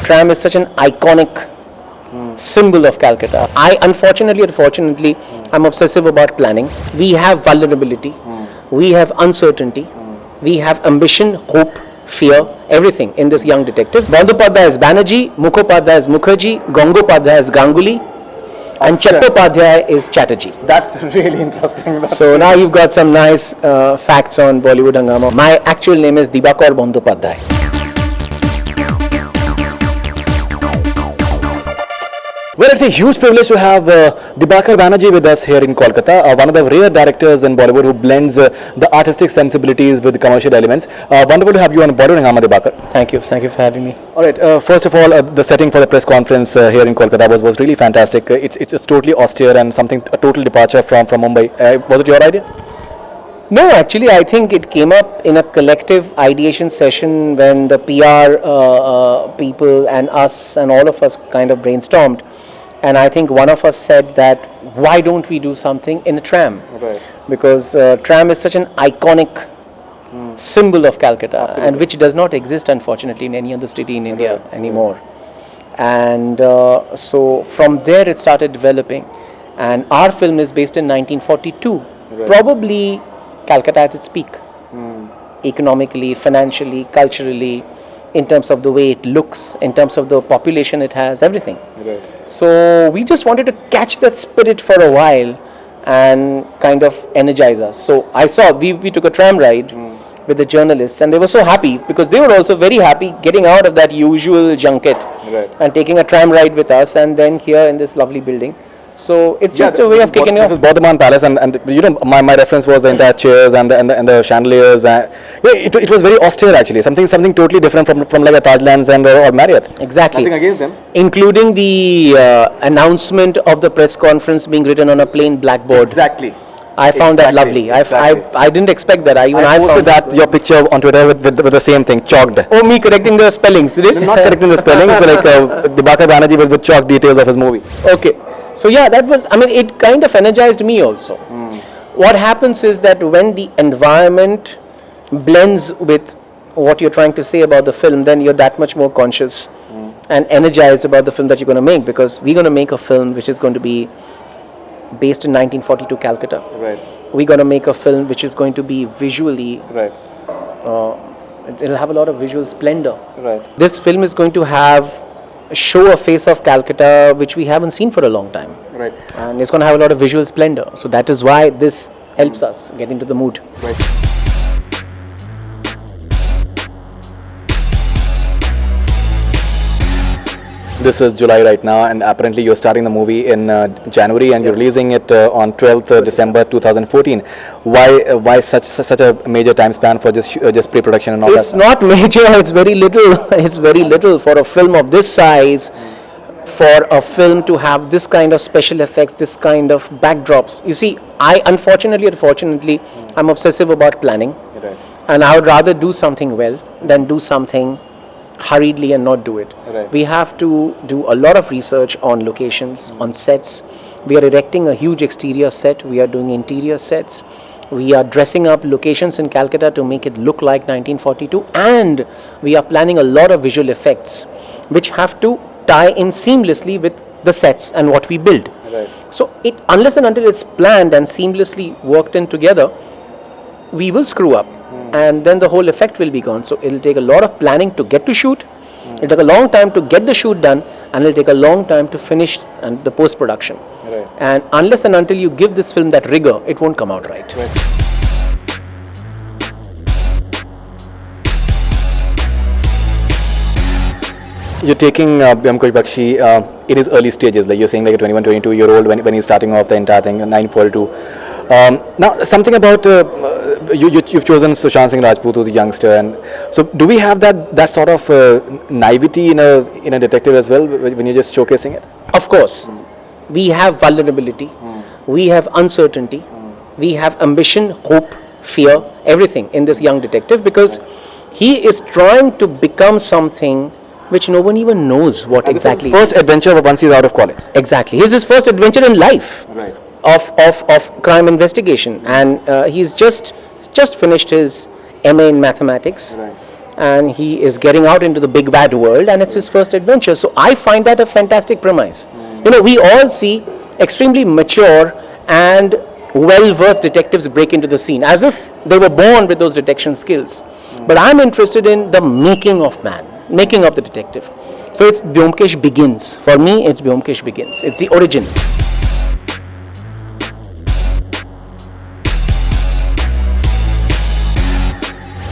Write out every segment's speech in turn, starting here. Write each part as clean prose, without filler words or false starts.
tram is such an iconic symbol of Calcutta. Unfortunately, I'm obsessive about planning. We have vulnerability, we have uncertainty, we have ambition, hope, fear, everything in this young detective. Bandyopadhyay is Banerjee, Mukhopadhyay is Mukherjee, Gangopadhyay is Ganguly, and Chattopadhyay is Chatterjee. That's really interesting. So now you've got some nice facts on Bollywood Hungama. My actual name is Dibakar Banerjee. Well, it's a huge privilege to have Dibakar Banerjee with us here in Kolkata, one of the rare directors in Bollywood who blends the artistic sensibilities with the commercial elements. Wonderful to have you on Bollywood Hungama, Dibakar. Thank you for having me. All right, first of all, the setting for the press conference here in Kolkata was really fantastic. It's totally austere and a total departure from Mumbai. Was it your idea? No, actually, I think it came up in a collective ideation session when the PR people and us and all of us kind of brainstormed. And I think one of us said that why don't we do something in a tram? Right. Because tram is such an iconic symbol of Calcutta. Absolutely. And which does not exist, unfortunately, in any other city in India anymore. And so from there it started developing. And our film is based in 1942. Right. Probably Calcutta at its peak, economically, financially, culturally, in terms of the way it looks, in terms of the population it has, everything. Right. So we just wanted to catch that spirit for a while and kind of energize us. So I saw, we took a tram ride with the journalists and they were so happy because they were also very happy getting out of that usual junket and taking a tram ride with us and then here in this lovely building. So it's just a way of kicking off. This is Broadband Palace, and you know my reference was the entire chairs and the chandeliers. It was very austere actually. Something totally different from like a Tajlands and or Marriott. Exactly. Nothing against them. Including the announcement of the press conference being written on a plain blackboard. Exactly. I found that lovely. I didn't expect that. I posted that your picture on Twitter with the same thing, chalked. Oh, me correcting the spellings, did it? Not correcting the spellings, like Dibakar Banerjee with chalk details of his movie. Okay. So yeah, that was, I mean, it kind of energized me also. What happens is that when the environment blends with what you're trying to say about the film, then you're that much more conscious and energized about the film that you're going to make, because we're going to make a film which is going to be based in 1942 Calcutta. Right. We're going to make a film which is going to be visually, Right. It'll have a lot of visual splendor. Right. This film is going to show a face of Calcutta which we haven't seen for a long time. Right. And it's going to have a lot of visual splendor. So that is why this helps us get into the mood. Right. This is July right now, and apparently you're starting the movie in January, and you're releasing it on 12th December 2014. Why such a major time span for just pre-production and all that? It's not major. It's very little. It's very little for a film of this size. For a film to have this kind of special effects, this kind of backdrops. You see, unfortunately, I'm obsessive about planning, Right. and I would rather do something well than do something hurriedly and not do it. Right. We have to do a lot of research on locations, on sets. We are erecting a huge exterior set. We are doing interior sets. We are dressing up locations in Calcutta to make it look like 1942, and we are planning a lot of visual effects which have to tie in seamlessly with the sets and what we build. Right. So unless and until it's planned and seamlessly worked in together, we will screw up. And then the whole effect will be gone. So it'll take a lot of planning to get to shoot. It'll take a long time to get the shoot done, and it'll take a long time to finish and the post-production. Right. And unless and until you give this film that rigor, it won't come out right. You're taking Byomkesh Bakshy in his early stages, like you're saying, like a 21, 22-year-old when he's starting off the entire thing, 942. Now, something about you've chosen Sushant Singh Rajput, who's a youngster, and so do we have that sort of naivety in a detective as well when you're just showcasing it? Of course, we have vulnerability, we have uncertainty, we have ambition, hope, fear, everything in this young detective, because he is trying to become something which no one even knows what exactly. First adventure once he's out of college. Exactly, this is his first adventure in life. Right. Of crime investigation, and he's just finished his MA in mathematics, Right. and he is getting out into the big bad world, and it's his first adventure. So I find that a fantastic premise. You know, we all see extremely mature and well-versed detectives break into the scene as if they were born with those detection skills. But I'm interested in the making of man, making of the detective. So it's Byomkesh Begins. For me, it's Byomkesh Begins. It's the origin.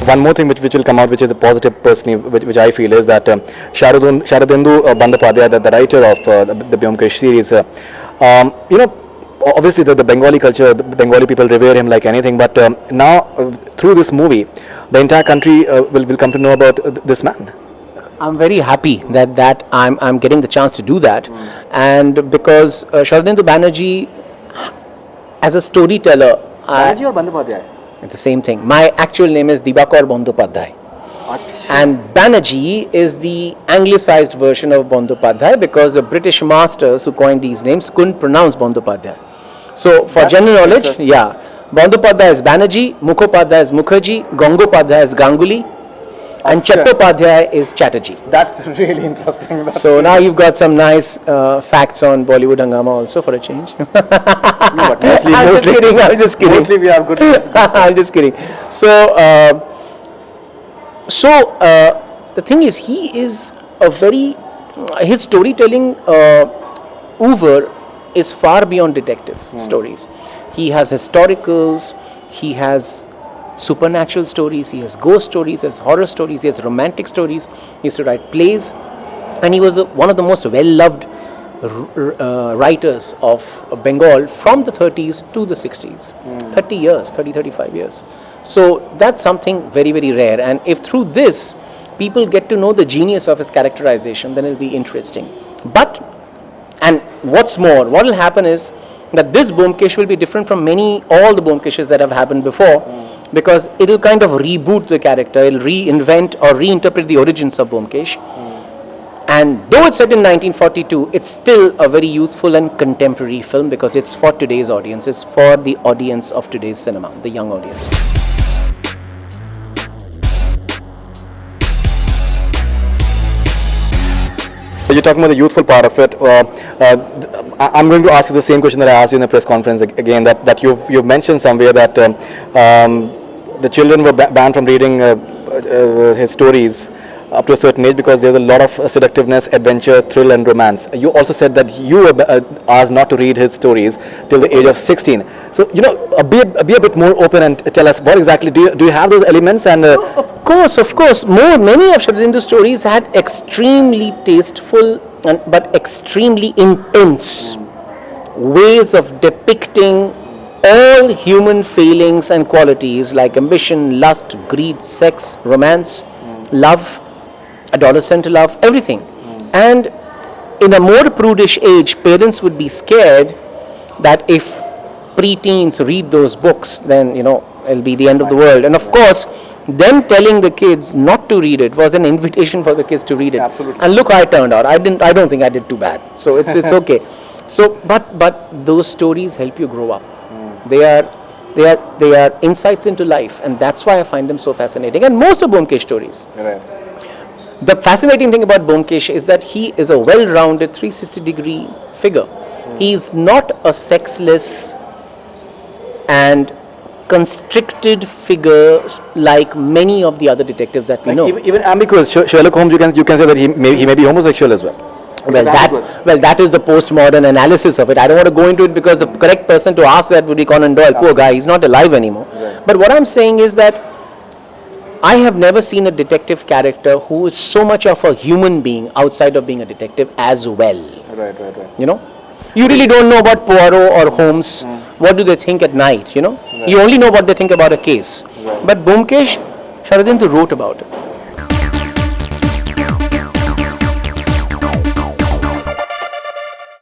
One more thing which will come out, which is a positive personally, which I feel is that Sharadindu Bandyopadhyay, the writer of the Byomkesh series, you know, obviously the Bengali culture, the Bengali people revere him like anything, but now through this movie, the entire country will come to know about this man. I'm very happy that I'm getting the chance to do that, and because Sharadindu Banerjee, as a storyteller, Banerjee or Bandyopadhyay? it's the same thing. My actual name is Dibakar Banerjee, and Banerjee is the anglicized version of Bandyopadhyay because the British masters who coined these names couldn't pronounce Bandyopadhyay. So for general knowledge, yeah, Bandyopadhyay is Banerjee, Mukhopadhyay is Mukherjee, Gangopadhyay is Ganguly, and Chattopadhyay is Chatterjee. That's really interesting. So now you've got some nice facts on Bollywood Hungama also for a change. No, but mostly, I'm just kidding. Mostly we have good. I'm just kidding. So, the thing is, he is a very, his storytelling oeuvre is far beyond detective stories. He has historicals, he has supernatural stories, he has ghost stories, he has horror stories, he has romantic stories, he used to write plays, and he was one of the most well-loved writers of Bengal from the 30s to the 60s. 35 years. So that's something very, very rare, and if through this people get to know the genius of his characterization, then it'll be interesting. But, and what's more, what will happen is that this Byomkesh will be different from all the Byomkeshes that have happened before, because it will kind of reboot the character, it will reinvent or reinterpret the origins of Byomkesh. And though it's set in 1942, it's still a very youthful and contemporary film because it's for today's audience, it's for the audience of today's cinema, the young audience. You're talking about the youthful part of it. I'm going to ask you the same question that I asked you in the press conference again. That you've mentioned somewhere that the children were banned from reading his stories up to a certain age because there's a lot of seductiveness, adventure, thrill, and romance. You also said that you were asked not to read his stories till the age of 16. So be a bit more open and tell us what exactly do you have those elements and. Of course. Many of Sharadindu's stories had extremely tasteful but extremely intense ways of depicting all human feelings and qualities like ambition, lust, greed, sex, romance, love, adolescent love, everything. And in a more prudish age, parents would be scared that if pre-teens read those books, then it'll be the end of the world. And of course, them telling the kids not to read it was an invitation for the kids to read it. Absolutely. And look how it turned out. I don't think I did too bad. So it's okay. So but those stories help you grow up. They are insights into life, and that's why I find them so fascinating. And most of Byomkesh stories. Right. The fascinating thing about Byomkesh is that he is a well-rounded 360-degree figure. He's not a sexless and constricted figure like many of the other detectives that we know. Even ambiguous. Sherlock Holmes, you can say that he may be homosexual as well. That is the postmodern analysis of it. I don't want to go into it because the correct person to ask that would be Conan Doyle. Poor guy, he's not alive anymore. Right. But what I'm saying is that I have never seen a detective character who is so much of a human being outside of being a detective as well. Right. You really don't know about Poirot or Holmes. What do they think at night, Right. You only know what they think about a case. Right. But Byomkesh, Sharadindu wrote about it.